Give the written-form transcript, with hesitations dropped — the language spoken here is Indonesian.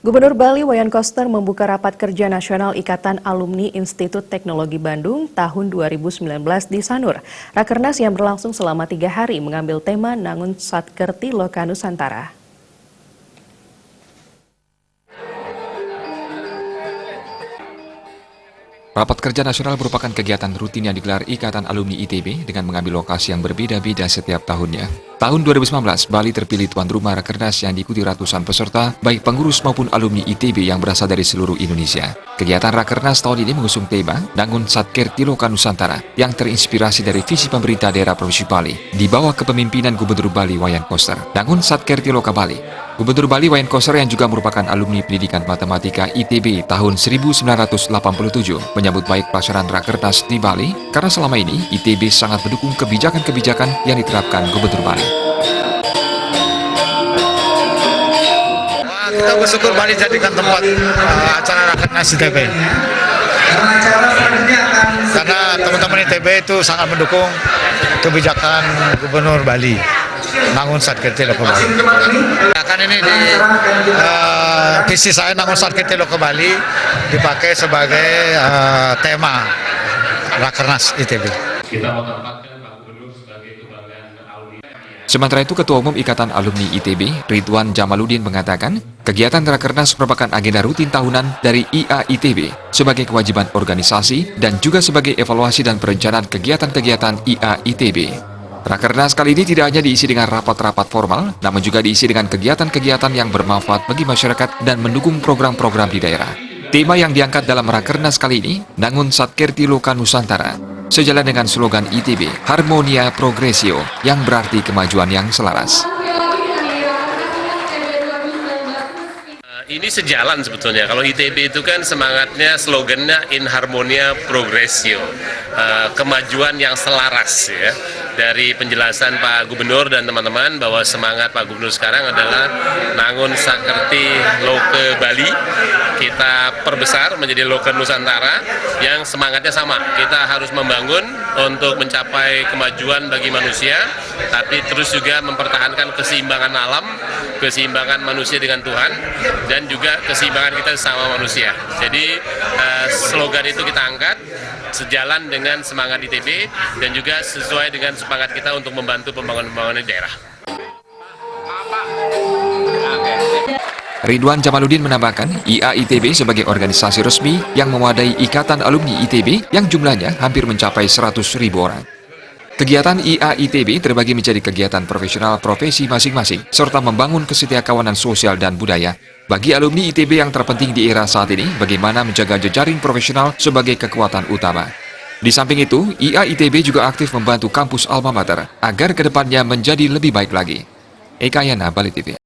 Gubernur Bali Wayan Koster membuka rapat kerja nasional Ikatan Alumni Institut Teknologi Bandung tahun 2019 di Sanur. Rakernas yang berlangsung selama 3 hari mengambil tema Nangun Satkerti Loka Nusantara. Rapat Kerja Nasional merupakan kegiatan rutin yang digelar Ikatan Alumni ITB dengan mengambil lokasi yang berbeda-beda setiap tahunnya. Tahun 2019, Bali terpilih tuan rumah Rakernas yang diikuti ratusan peserta, baik pengurus maupun alumni ITB yang berasal dari seluruh Indonesia. Kegiatan Rakernas tahun ini mengusung tema Nangun Satkerti Loka Nusantara yang terinspirasi dari visi pemerintah daerah Provinsi Bali di bawah kepemimpinan Gubernur Bali Wayan Koster. Nangun Satkerti Loka Bali. Gubernur Bali Wayan Koster yang juga merupakan alumni pendidikan matematika ITB tahun 1987 menyambut baik pelaksanaan Rakernas di Bali karena selama ini ITB sangat mendukung kebijakan-kebijakan yang diterapkan Gubernur Bali. Kita bersyukur Bali jadikan tempat acara Rakernas ITB. Karena teman-teman ITB itu sangat mendukung kebijakan Gubernur Bali. Nangun Satkerti Loka Bali. Akan ini di visi saya Nangun Satkerti Loka Bali dipakai sebagai tema Rakernas ITB. Kita mau tempatkan Pak Gubernur sebagai kebanggaan alumni. Sementara itu, Ketua Umum Ikatan Alumni ITB, Ridwan Jamaluddin mengatakan, kegiatan Rakernas merupakan agenda rutin tahunan dari IA ITB sebagai kewajiban organisasi dan juga sebagai evaluasi dan perencanaan kegiatan-kegiatan IA ITB. Rakernas kali ini tidak hanya diisi dengan rapat-rapat formal, namun juga diisi dengan kegiatan-kegiatan yang bermanfaat bagi masyarakat dan mendukung program-program di daerah. Tema yang diangkat dalam Rakernas kali ini, Nangun Satkerti Loka Nusantara, sejalan dengan slogan ITB, Harmonia Progressio, yang berarti kemajuan yang selaras. Ini sejalan sebetulnya. Kalau ITB itu kan semangatnya, slogannya In Harmonia Progressio, kemajuan yang selaras ya. Dari penjelasan Pak Gubernur dan teman-teman bahwa semangat Pak Gubernur sekarang adalah Nangun Satkerti Loka Bali, kita perbesar menjadi Loka Nusantara yang semangatnya sama. Kita harus membangun untuk mencapai kemajuan bagi manusia, tapi terus juga mempertahankan keseimbangan alam, keseimbangan manusia dengan Tuhan, dan juga keseimbangan kita sama manusia. Jadi slogan itu kita angkat sejalan dengan semangat ITB dan juga sesuai dengan semangat kita untuk membantu pembangunan di daerah. Ridwan Jamaluddin menambahkan, IA ITB sebagai organisasi resmi yang mewadai Ikatan Alumni ITB yang jumlahnya hampir mencapai 100.000 orang. Kegiatan IA ITB terbagi menjadi kegiatan profesional profesi masing-masing, serta membangun kesetiakawanan sosial dan budaya. Bagi alumni ITB yang terpenting di era saat ini, bagaimana menjaga jejaring profesional sebagai kekuatan utama. Di samping itu, IA ITB juga aktif membantu kampus Alma Mater agar kedepannya menjadi lebih baik lagi. Eka Yana, Bali TV.